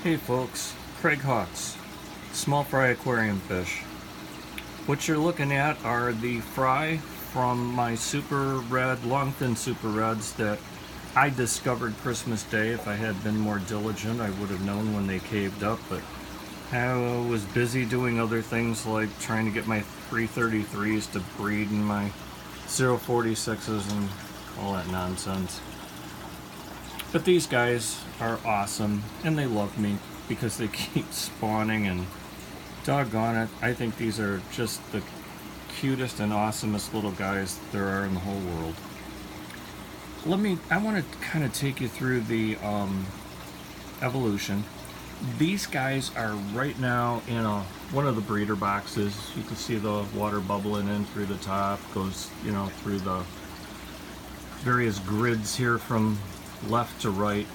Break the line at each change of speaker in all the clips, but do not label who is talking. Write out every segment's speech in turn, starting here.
Hey folks, Craig Hawks, small fry aquarium fish. What you're looking at are the fry from my super red, longfin super reds that I discovered Christmas Day. If I had been more diligent, I would have known when they caved up, but I was busy doing other things like trying to get my 333s to breed and my 046s and all that nonsense. But these guys are awesome, and they love me because they keep spawning, and doggone it, I think these are just the cutest and awesomest little guys there are in the whole world. I want to kind of take you through the evolution. These guys are right now in one of the breeder boxes. You can see the water bubbling in through the top, goes, through the various grids here from left to right.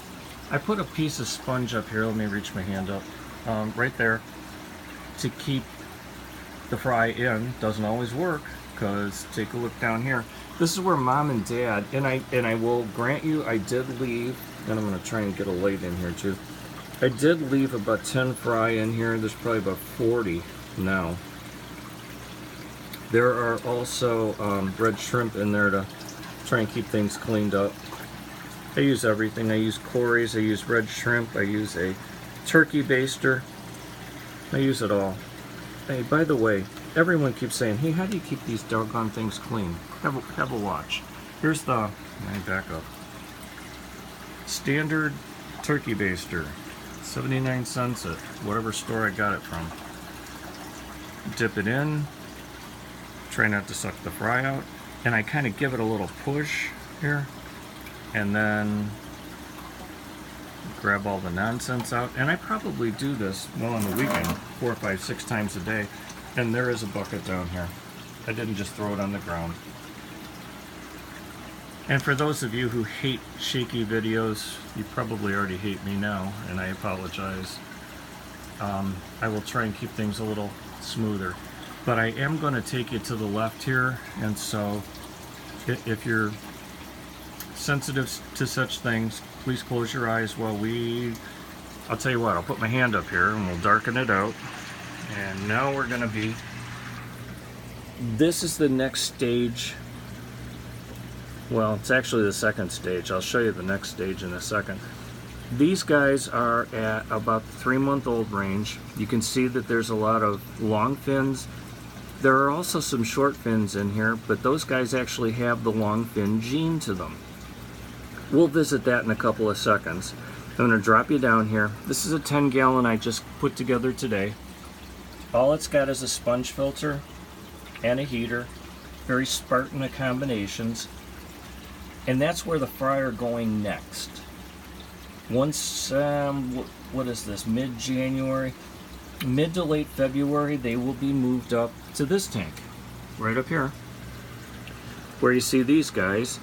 I put a piece of sponge up here, let me reach my hand up, right there to keep the fry in. Doesn't always work, because take a look down here. This is where mom and dad, and I will grant you, I did leave, and I'm going to try and get a light in here too. I did leave about 10 fry in here. There's probably about 40 now. There are also red shrimp in there to try and keep things cleaned up. I use everything. I use Corey's, I use red shrimp, I use a turkey baster. I use it all. Hey, by the way, everyone keeps saying, hey, how do you keep these doggone things clean? Have a watch. Here's the, let me back up. Standard turkey baster, 79 cents at whatever store I got it from. Dip it in, try not to suck the fry out, and I kind of give it a little push here. And then grab all the nonsense out. And I probably do this on the weekend 4, 5, 6 times a day. And there is a bucket down here. I didn't just throw it on the ground. And for those of you who hate shaky videos, you probably already hate me now, and I apologize. I will try and keep things a little smoother. But I am going to take you to the left here, and so if you're sensitive to such things, please close your eyes while I'll tell you what, I'll put my hand up here and we'll darken it out. And now we're going to be, this is the next stage. Well, it's actually the second stage. I'll show you the next stage in a second. These guys are at about 3-month-old range. You can see that there's a lot of long fins. There are also some short fins in here, but those guys actually have the long fin gene to them. We'll visit that in a couple of seconds. I'm going to drop you down here. This is a 10-gallon I just put together today. All it's got is a sponge filter and a heater. Very Spartan of combinations. And that's where the fry are going next. Once, what is this, mid-January? Mid to late February, they will be moved up to this tank. Right up here. Where you see these guys.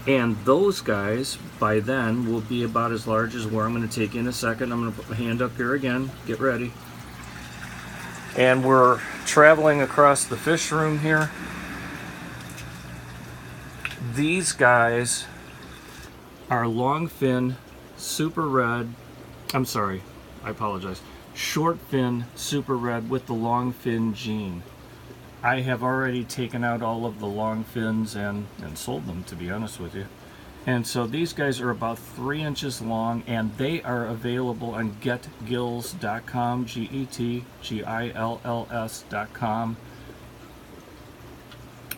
And those guys, by then, will be about as large as where I'm going to take you in a second. I'm going to put my hand up here again. Get ready. And we're traveling across the fish room here. These guys are long fin, super red. I'm sorry, I apologize. Short fin, super red with the long fin gene. I have already taken out all of the long fins and sold them, to be honest with you. And so these guys are about 3 inches long, and they are available on getgills.com, GETGILLS.com,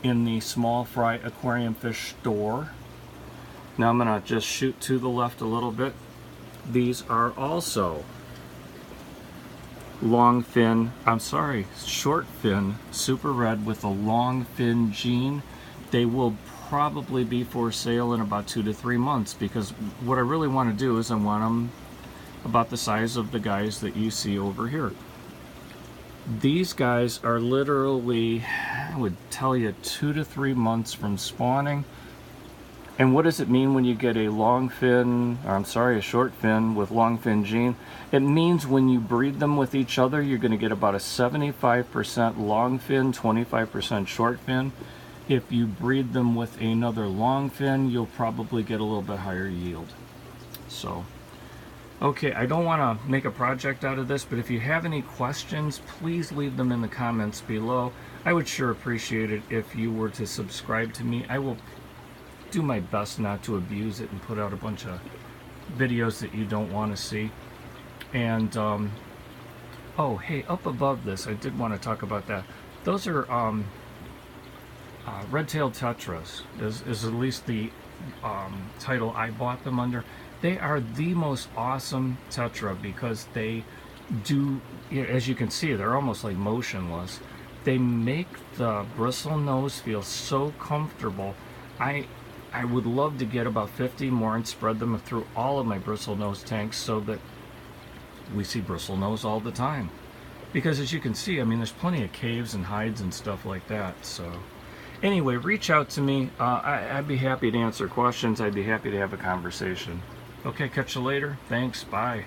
in the small fry aquarium fish store. Now I'm going to just shoot to the left a little bit. These are also short fin, super red with a long fin gene. They will probably be for sale in about 2 to 3 months, because what I really want to do is I want them about the size of the guys that you see over here. These guys are literally, I would tell you, 2 to 3 months from spawning. And what does it mean when you get a a short fin with long fin gene? It means when you breed them with each other, you're going to get about a 75% long fin, 25% short fin. If you breed them with another long fin, you'll probably get a little bit higher yield. So Okay, I don't want to make a project out of this, but if you have any questions, please leave them in the comments below. I would sure appreciate it if you were to subscribe to me. I will do my best not to abuse it and put out a bunch of videos that you don't want to see. And oh, hey, up above this, I did want to talk about that. Those are red-tailed tetras, is at least the title I bought them under. They are the most awesome tetra because they do, as you can see, they're almost like motionless. They make the bristle nose feel so comfortable. I would love to get about 50 more and spread them through all of my bristle nose tanks so that we see bristle nose all the time. Because as you can see, I mean, there's plenty of caves and hides and stuff like that. So anyway, reach out to me. I'd be happy to answer questions. I'd be happy to have a conversation. Okay, catch you later. Thanks. Bye.